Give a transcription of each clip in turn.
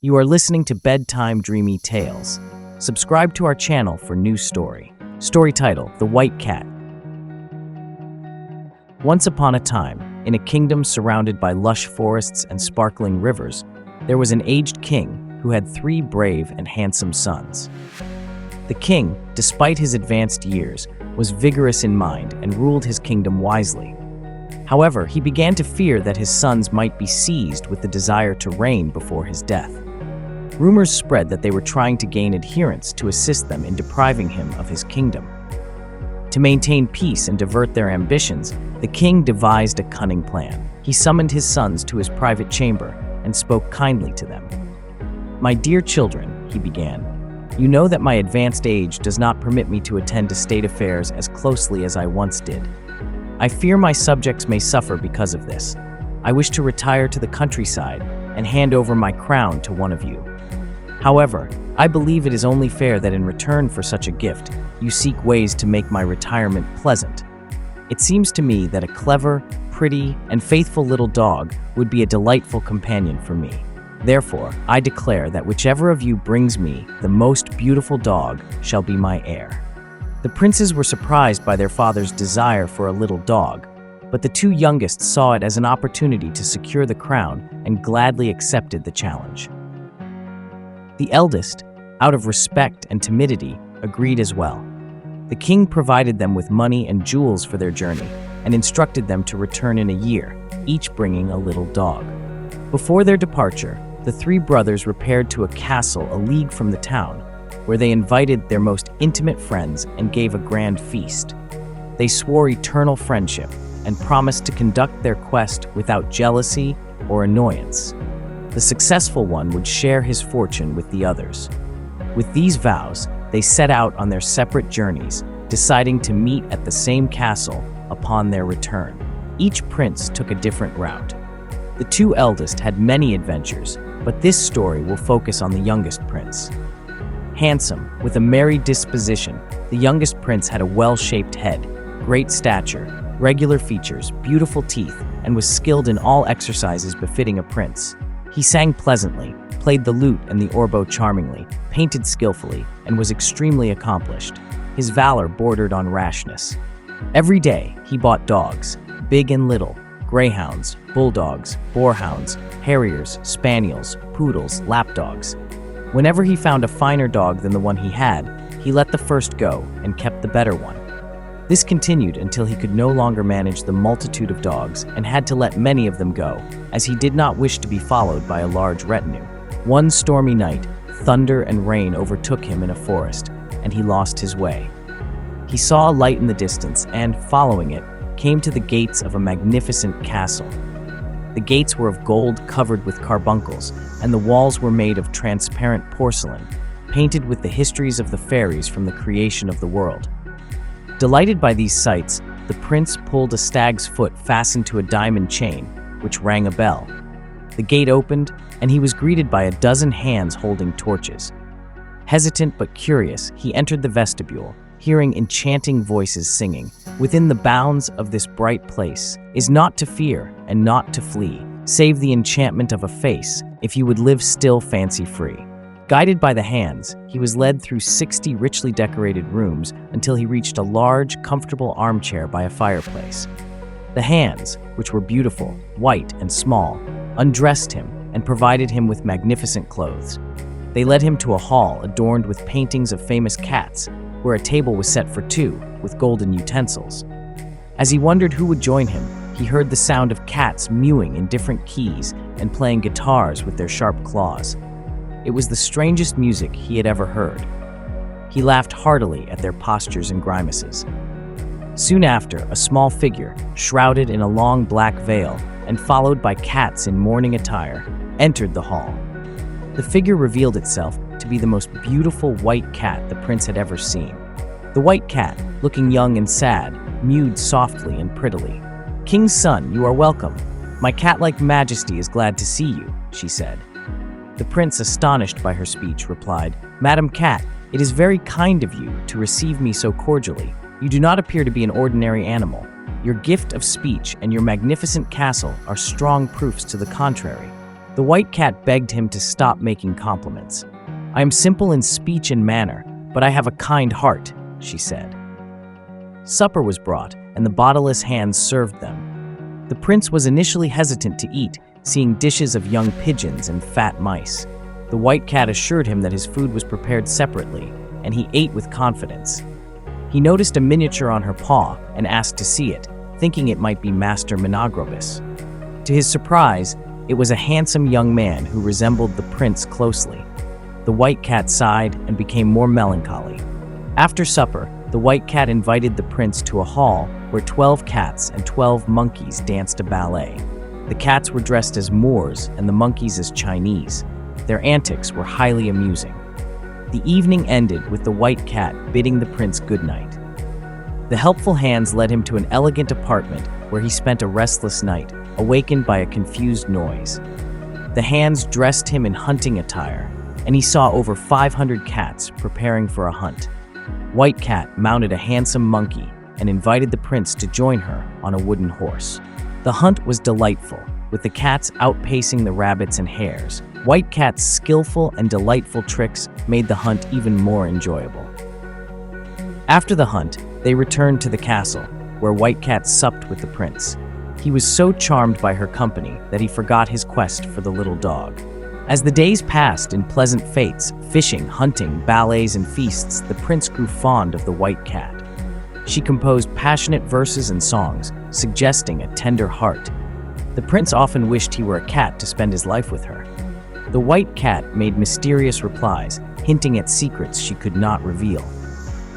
You are listening to Bedtime Dreamy Tales. Subscribe to our channel for new story. Story title, The White Cat. Once upon a time, in a kingdom surrounded by lush forests and sparkling rivers, there was an aged king who had 3 brave and handsome sons. The king, despite his advanced years, was vigorous in mind and ruled his kingdom wisely. However, he began to fear that his sons might be seized with the desire to reign before his death. Rumors spread that they were trying to gain adherents to assist them in depriving him of his kingdom. To maintain peace and divert their ambitions, the king devised a cunning plan. He summoned his sons to his private chamber and spoke kindly to them. "My dear children," he began, "you know that my advanced age does not permit me to attend to state affairs as closely as I once did. I fear my subjects may suffer because of this. I wish to retire to the countryside and hand over my crown to one of you. However, I believe it is only fair that in return for such a gift, you seek ways to make my retirement pleasant. It seems to me that a clever, pretty, and faithful little dog would be a delightful companion for me. Therefore, I declare that whichever of you brings me the most beautiful dog shall be my heir." The princes were surprised by their father's desire for a little dog, but the 2 youngest saw it as an opportunity to secure the crown and gladly accepted the challenge. The eldest, out of respect and timidity, agreed as well. The king provided them with money and jewels for their journey and instructed them to return in a year, each bringing a little dog. Before their departure, the 3 brothers repaired to a castle a league from the town, where they invited their most intimate friends and gave a grand feast. They swore eternal friendship and promised to conduct their quest without jealousy or annoyance. The successful one would share his fortune with the others. With these vows, they set out on their separate journeys, deciding to meet at the same castle upon their return. Each prince took a different route. The 2 eldest had many adventures, but this story will focus on the youngest prince. Handsome, with a merry disposition, the youngest prince had a well-shaped head, great stature, regular features, beautiful teeth, and was skilled in all exercises befitting a prince. He sang pleasantly, played the lute and the oboe charmingly, painted skillfully, and was extremely accomplished. His valor bordered on rashness. Every day, he bought dogs, big and little, greyhounds, bulldogs, boarhounds, harriers, spaniels, poodles, lapdogs. Whenever he found a finer dog than the one he had, he let the first go and kept the better one. This continued until he could no longer manage the multitude of dogs and had to let many of them go, as he did not wish to be followed by a large retinue. One stormy night, thunder and rain overtook him in a forest, and he lost his way. He saw a light in the distance and, following it, came to the gates of a magnificent castle. The gates were of gold covered with carbuncles, and the walls were made of transparent porcelain, painted with the histories of the fairies from the creation of the world. Delighted by these sights, the prince pulled a stag's foot fastened to a diamond chain, which rang a bell. The gate opened, and he was greeted by a dozen hands holding torches. Hesitant but curious, he entered the vestibule, hearing enchanting voices singing, "Within the bounds of this bright place is not to fear and not to flee, save the enchantment of a face, if you would live still fancy-free." Guided by the hands, he was led through 60 richly decorated rooms until he reached a large, comfortable armchair by a fireplace. The hands, which were beautiful, white, and small, undressed him and provided him with magnificent clothes. They led him to a hall adorned with paintings of famous cats, where a table was set for 2, with golden utensils. As he wondered who would join him, he heard the sound of cats mewing in different keys and playing guitars with their sharp claws. It was the strangest music he had ever heard. He laughed heartily at their postures and grimaces. Soon after, a small figure, shrouded in a long black veil and followed by cats in mourning attire, entered the hall. The figure revealed itself to be the most beautiful white cat the prince had ever seen. The white cat, looking young and sad, mewed softly and prettily. "King's son, you are welcome. My cat-like majesty is glad to see you," she said. The prince, astonished by her speech, replied, "Madam Cat, it is very kind of you to receive me so cordially. You do not appear to be an ordinary animal. Your gift of speech and your magnificent castle are strong proofs to the contrary. The white cat begged him to stop making compliments. "I am simple in speech and manner, but I have a kind heart," she said. Supper was brought, and the bodiless hands served them. The prince was initially hesitant to eat, seeing dishes of young pigeons and fat mice. The white cat assured him that his food was prepared separately, and he ate with confidence. He noticed a miniature on her paw and asked to see it, thinking it might be Master Monogravis. To his surprise, it was a handsome young man who resembled the prince closely. The white cat sighed and became more melancholy. After supper, the white cat invited the prince to a hall where 12 cats and 12 monkeys danced a ballet. The cats were dressed as Moors and the monkeys as Chinese. Their antics were highly amusing. The evening ended with the white cat bidding the prince goodnight. The helpful hands led him to an elegant apartment where he spent a restless night, awakened by a confused noise. The hands dressed him in hunting attire, and he saw over 500 cats preparing for a hunt. White Cat mounted a handsome monkey and invited the prince to join her on a wooden horse. The hunt was delightful, with the cats outpacing the rabbits and hares. White Cat's skillful and delightful tricks made the hunt even more enjoyable. After the hunt, they returned to the castle, where White Cat supped with the prince. He was so charmed by her company that he forgot his quest for the little dog. As the days passed in pleasant fetes, fishing, hunting, ballets, and feasts, the prince grew fond of the white cat. She composed passionate verses and songs, suggesting a tender heart. The prince often wished he were a cat to spend his life with her. The white cat made mysterious replies, hinting at secrets she could not reveal.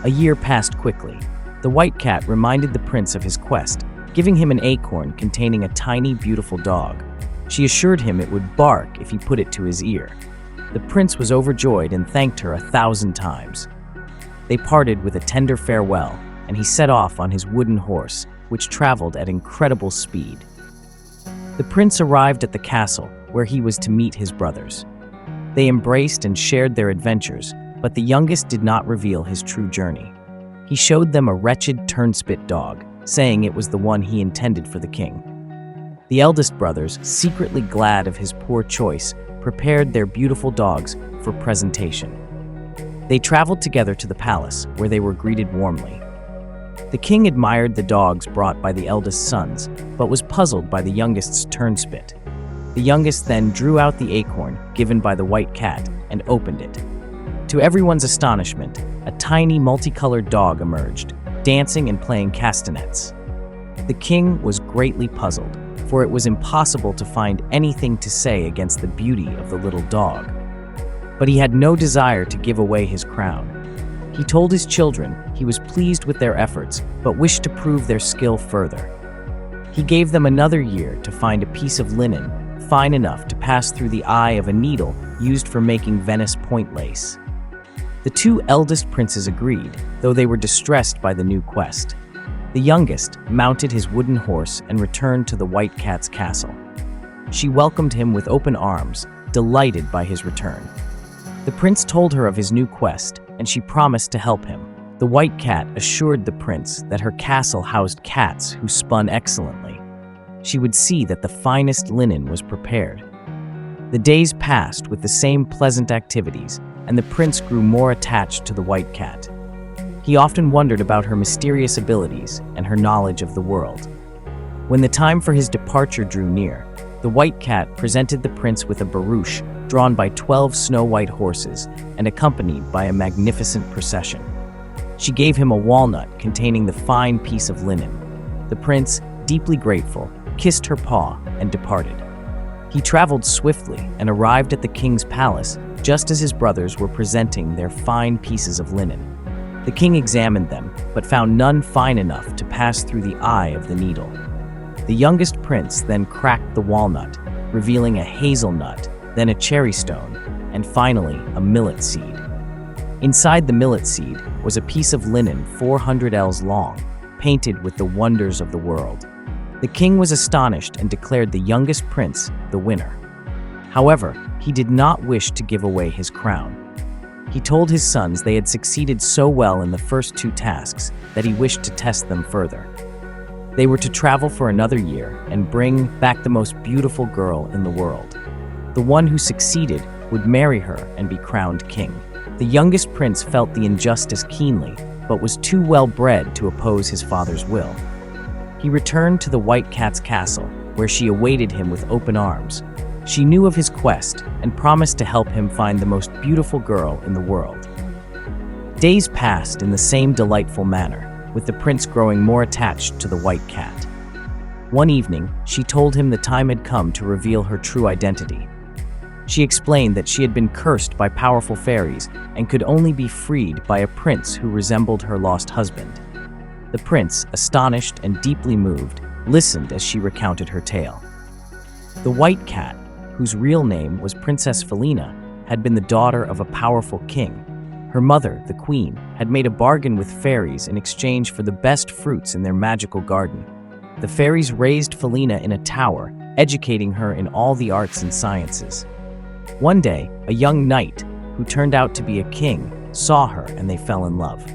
A year passed quickly. The white cat reminded the prince of his quest, giving him an acorn containing a tiny, beautiful dog. She assured him it would bark if he put it to his ear. The prince was overjoyed and thanked her 1,000 times. They parted with a tender farewell, and he set off on his wooden horse, which traveled at incredible speed. The prince arrived at the castle, where he was to meet his brothers. They embraced and shared their adventures, but the youngest did not reveal his true journey. He showed them a wretched turnspit dog, saying it was the one he intended for the king. The eldest brothers, secretly glad of his poor choice, prepared their beautiful dogs for presentation. They traveled together to the palace, where they were greeted warmly. The king admired the dogs brought by the eldest sons, but was puzzled by the youngest's turnspit. The youngest then drew out the acorn given by the white cat and opened it. To everyone's astonishment, a tiny multicolored dog emerged, dancing and playing castanets. The king was greatly puzzled, for it was impossible to find anything to say against the beauty of the little dog. But he had no desire to give away his crown. He told his children he was pleased with their efforts, but wished to prove their skill further. He gave them another year to find a piece of linen fine enough to pass through the eye of a needle used for making Venice point lace. The two eldest princes agreed, though they were distressed by the new quest. The youngest mounted his wooden horse and returned to the white cat's castle. She welcomed him with open arms, delighted by his return. The prince told her of his new quest, and she promised to help him. The white cat assured the prince that her castle housed cats who spun excellently. She would see that the finest linen was prepared. The days passed with the same pleasant activities, and the prince grew more attached to the white cat. He often wondered about her mysterious abilities and her knowledge of the world. When the time for his departure drew near, the white cat presented the prince with a barouche drawn by 12 snow-white horses and accompanied by a magnificent procession. She gave him a walnut containing the fine piece of linen. The prince, deeply grateful, kissed her paw and departed. He traveled swiftly and arrived at the king's palace just as his brothers were presenting their fine pieces of linen. The king examined them, but found none fine enough to pass through the eye of the needle. The youngest prince then cracked the walnut, revealing a hazelnut, then a cherry stone, and finally a millet seed. Inside the millet seed was a piece of linen 400 ells long, painted with the wonders of the world. The king was astonished and declared the youngest prince the winner. However, he did not wish to give away his crown. He told his sons they had succeeded so well in the first two tasks that he wished to test them further. They were to travel for another year and bring back the most beautiful girl in the world. The one who succeeded would marry her and be crowned king. The youngest prince felt the injustice keenly, but was too well-bred to oppose his father's will. He returned to the White Cat's castle, where she awaited him with open arms. She knew of his quest and promised to help him find the most beautiful girl in the world. Days passed in the same delightful manner, with the prince growing more attached to the White Cat. One evening, she told him the time had come to reveal her true identity. She explained that she had been cursed by powerful fairies and could only be freed by a prince who resembled her lost husband. The prince, astonished and deeply moved, listened as she recounted her tale. The White Cat, whose real name was Princess Felina, had been the daughter of a powerful king. Her mother, the queen, had made a bargain with fairies in exchange for the best fruits in their magical garden. The fairies raised Felina in a tower, educating her in all the arts and sciences. One day, a young knight, who turned out to be a king, saw her and they fell in love.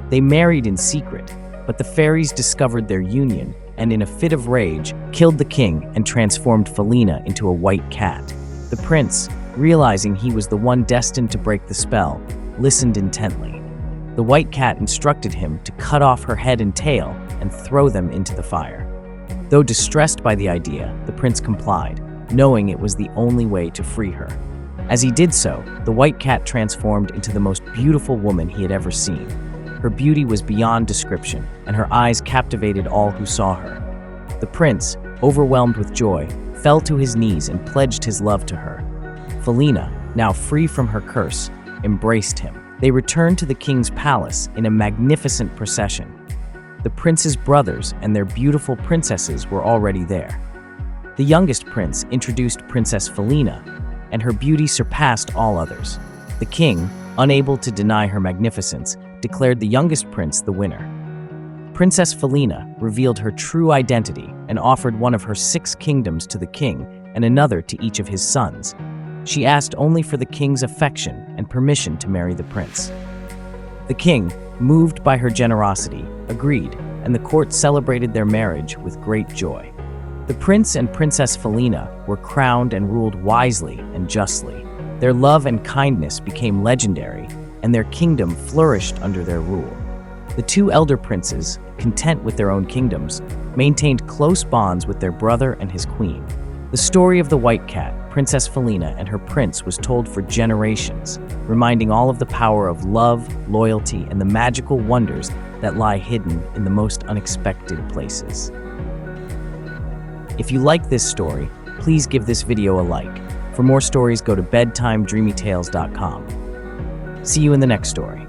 They married in secret, but the fairies discovered their union and in a fit of rage, killed the king and transformed Felina into a white cat. The prince, realizing he was the one destined to break the spell, listened intently. The White Cat instructed him to cut off her head and tail and throw them into the fire. Though distressed by the idea, the prince complied, knowing it was the only way to free her. As he did so, the White Cat transformed into the most beautiful woman he had ever seen. Her beauty was beyond description, and her eyes captivated all who saw her. The prince, overwhelmed with joy, fell to his knees and pledged his love to her. Felina, now free from her curse, embraced him. They returned to the king's palace in a magnificent procession. The prince's brothers and their beautiful princesses were already there. The youngest prince introduced Princess Felina, and her beauty surpassed all others. The king, unable to deny her magnificence, declared the youngest prince the winner. Princess Felina revealed her true identity and offered one of her 6 kingdoms to the king and another to each of his sons. She asked only for the king's affection and permission to marry the prince. The king, moved by her generosity, agreed, and the court celebrated their marriage with great joy. The prince and Princess Felina were crowned and ruled wisely and justly. Their love and kindness became legendary, and their kingdom flourished under their rule. The 2 elder princes, content with their own kingdoms, maintained close bonds with their brother and his queen. The story of the White Cat, Princess Felina, and her prince was told for generations, reminding all of the power of love, loyalty, and the magical wonders that lie hidden in the most unexpected places. If you like this story, please give this video a like. For more stories, go to bedtimedreamytales.com. See you in the next story.